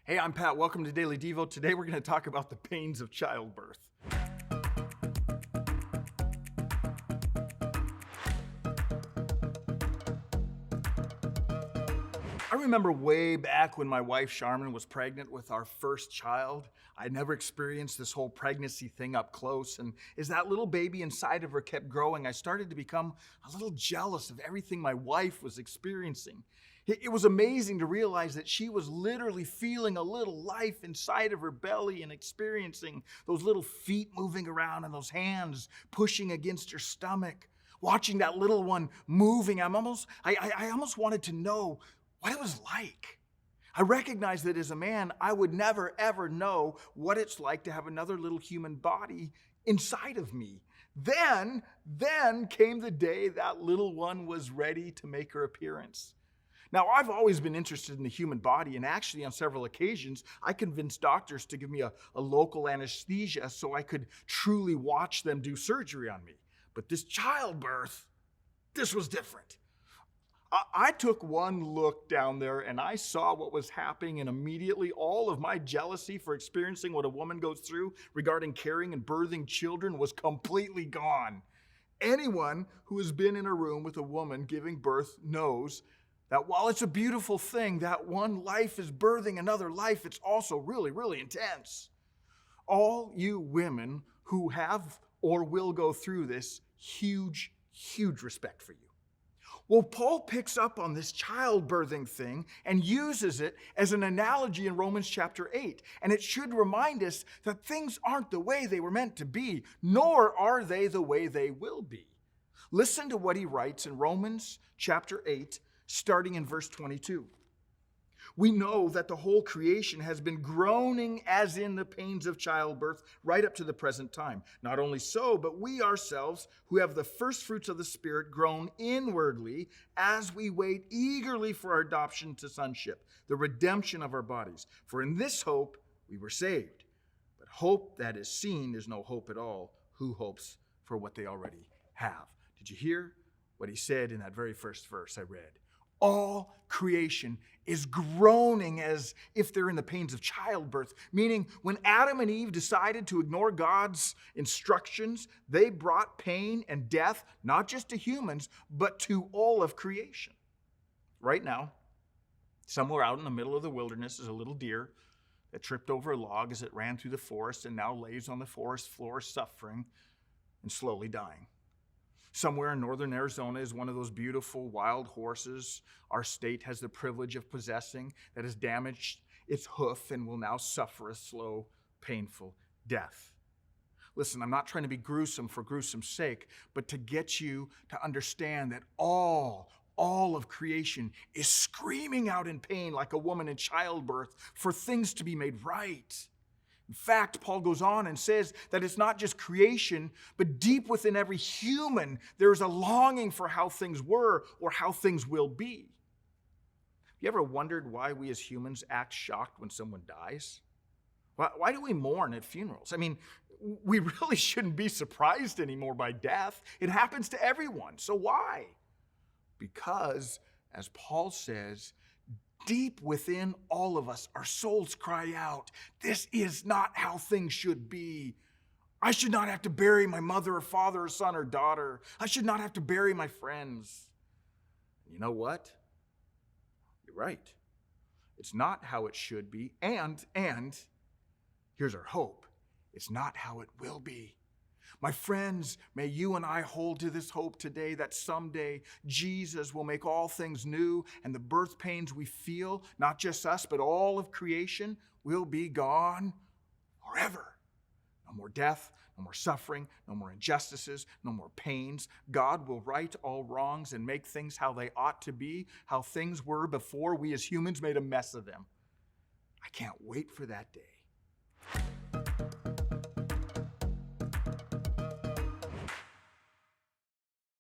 Hey, I'm Pat. Welcome to Daily Devo. Today we're going to talk about the pains of childbirth. I remember way back when my wife Charmin was pregnant with our first child. I'd never experienced this whole pregnancy thing up close. And as that little baby inside of her kept growing, I started to become a little jealous of everything my wife was experiencing. It was amazing to realize that she was literally feeling a little life inside of her belly and experiencing those little feet moving around and those hands pushing against her stomach. Watching that little one moving, I almost wanted to know what it was like. I recognized that as a man, I would never, ever know what it's like to have another little human body inside of me. Then came the day that little one was ready to make her appearance. Now, I've always been interested in the human body, and actually on several occasions, I convinced doctors to give me a local anesthesia so I could truly watch them do surgery on me. But this childbirth, this was different. I took one look down there and I saw what was happening, and immediately all of my jealousy for experiencing what a woman goes through regarding carrying and birthing children was completely gone. Anyone who has been in a room with a woman giving birth knows that while it's a beautiful thing, that one life is birthing another life, it's also really, really intense. All you women who have or will go through this, huge, huge respect for you. Well, Paul picks up on this childbirthing thing and uses it as an analogy in Romans chapter 8. And it should remind us that things aren't the way they were meant to be, nor are they the way they will be. Listen to what he writes in Romans chapter 8, starting in verse 22. We know that the whole creation has been groaning as in the pains of childbirth right up to the present time. Not only so, but we ourselves who have the first fruits of the Spirit groan inwardly as we wait eagerly for our adoption to sonship, the redemption of our bodies. For in this hope we were saved. But hope that is seen is no hope at all. Who hopes for what they already have? Did you hear what he said in that very first verse I read? All creation is groaning as if they're in the pains of childbirth, meaning when Adam and Eve decided to ignore God's instructions, they brought pain and death, not just to humans, but to all of creation. Right now, somewhere out in the middle of the wilderness is a little deer that tripped over a log as it ran through the forest and now lays on the forest floor suffering and slowly dying. Somewhere in northern Arizona is one of those beautiful wild horses our state has the privilege of possessing that has damaged its hoof and will now suffer a slow, painful death. Listen, I'm not trying to be gruesome for gruesome's sake, but to get you to understand that all of creation is screaming out in pain like a woman in childbirth for things to be made right. In fact, Paul goes on and says that it's not just creation, but deep within every human, there is a longing for how things were or how things will be. Have you ever wondered why we as humans act shocked when someone dies? Why do we mourn at funerals? I mean, we really shouldn't be surprised anymore by death. It happens to everyone. So why? Because, as Paul says, deep within all of us, our souls cry out, this is not how things should be. I should not have to bury my mother or father or son or daughter. I should not have to bury my friends. You know what? You're right. It's not how it should be. And here's our hope. It's not how it will be. My friends, may you and I hold to this hope today that someday Jesus will make all things new and the birth pains we feel, not just us, but all of creation, will be gone forever. No more death, no more suffering, no more injustices, no more pains. God will right all wrongs and make things how they ought to be, how things were before we as humans made a mess of them. I can't wait for that day.